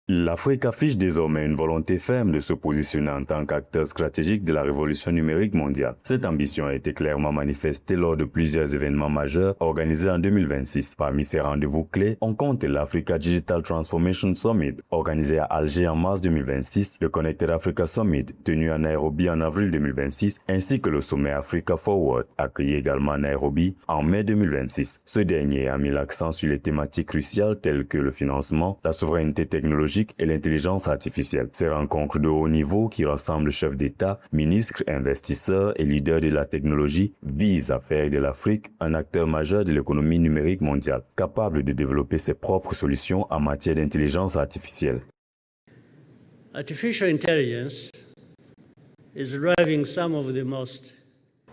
L'Afrique affiche désormais une volonté ferme de se positionner en tant qu'acteur stratégique de la révolution numérique mondiale. Cette ambition a été clairement manifestée lors de plusieurs événements majeurs organisés en 2026. Parmi ces rendez-vous clés, on compte l'Africa Digital Transformation Summit, organisé à Alger en mars 2026, le Connected Africa Summit, tenu à Nairobi en avril 2026, ainsi que le sommet Africa Forward, accueilli également à Nairobi en mai 2026. Ce dernier a mis l'accent sur les thématiques cruciales telles que le financement, la souveraineté technologique et l'intelligence artificielle. Ces rencontres de haut niveau qui rassemblent chefs d'État, ministres, investisseurs et leaders de la technologie visent à faire de l'Afrique un acteur majeur de l'économie numérique mondiale, capable de développer ses propres solutions en matière d'intelligence artificielle. Artificial intelligence is driving some of the most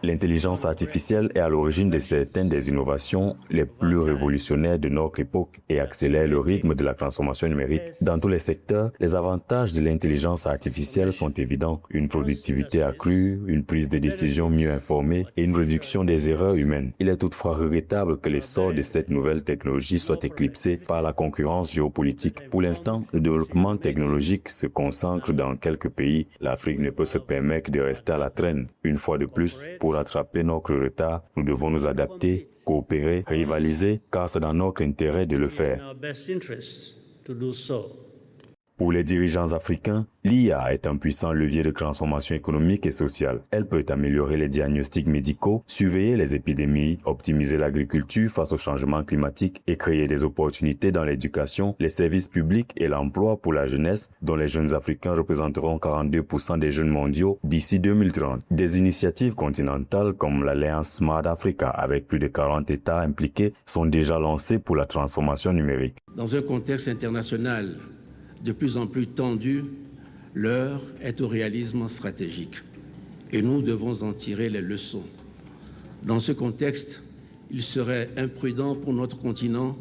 L'intelligence artificielle est à l'origine de certaines des innovations les plus révolutionnaires de notre époque et accélère le rythme de la transformation numérique. Dans tous les secteurs, les avantages de l'intelligence artificielle sont évidents. Une productivité accrue, une prise de décision mieux informée et une réduction des erreurs humaines. Il est toutefois regrettable que l'essor de cette nouvelle technologie soit éclipsé par la concurrence géopolitique. Pour l'instant, le développement technologique se concentre dans quelques pays. L'Afrique ne peut se permettre de rester à la traîne. Une fois de plus, pour rattraper notre retard, nous devons nous adapter, coopérer, rivaliser, car c'est dans notre intérêt de le faire. Pour les dirigeants africains, l'IA est un puissant levier de transformation économique et sociale. Elle peut améliorer les diagnostics médicaux, surveiller les épidémies, optimiser l'agriculture face au changement climatique et créer des opportunités dans l'éducation, les services publics et l'emploi pour la jeunesse, dont les jeunes Africains représenteront 42% des jeunes mondiaux d'ici 2030. Des initiatives continentales comme l'Alliance Smart Africa, avec plus de 40 États impliqués, sont déjà lancées pour la transformation numérique. Dans un contexte international de plus en plus tendu, l'heure est au réalisme stratégique et nous devons en tirer les leçons. Dans ce contexte, il serait imprudent pour notre continent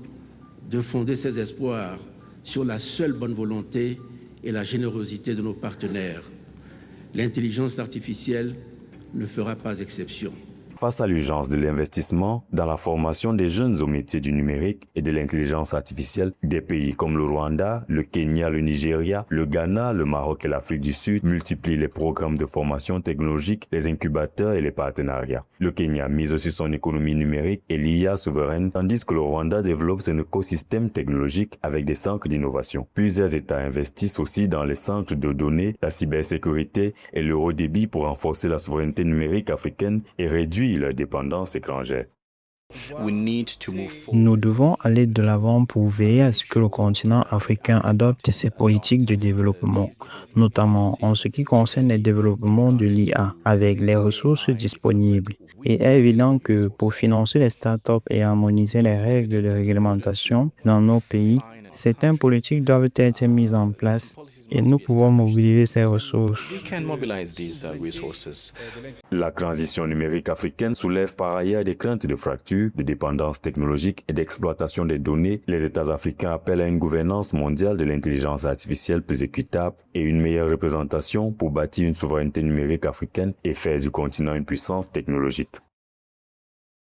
de fonder ses espoirs sur la seule bonne volonté et la générosité de nos partenaires. L'intelligence artificielle ne fera pas exception. Face à l'urgence de l'investissement dans la formation des jeunes aux métiers du numérique et de l'intelligence artificielle, des pays comme le Rwanda, le Kenya, le Nigeria, le Ghana, le Maroc et l'Afrique du Sud multiplient les programmes de formation technologique, les incubateurs et les partenariats. Le Kenya mise sur son économie numérique et l'IA souveraine, tandis que le Rwanda développe son écosystème technologique avec des centres d'innovation. Plusieurs États investissent aussi dans les centres de données, la cybersécurité et le haut débit pour renforcer la souveraineté numérique africaine et réduire leur dépendance étrangère. Nous devons aller de l'avant pour veiller à ce que le continent africain adopte ses politiques de développement, notamment en ce qui concerne le développement de l'IA avec les ressources disponibles. Il est évident que pour financer les startups et harmoniser les règles de réglementation dans nos pays, certaines politiques doivent être mises en place et nous pouvons mobiliser ces ressources. La transition numérique africaine soulève par ailleurs des craintes de fracture, de dépendance technologique et d'exploitation des données. Les États africains appellent à une gouvernance mondiale de l'intelligence artificielle plus équitable et une meilleure représentation pour bâtir une souveraineté numérique africaine et faire du continent une puissance technologique.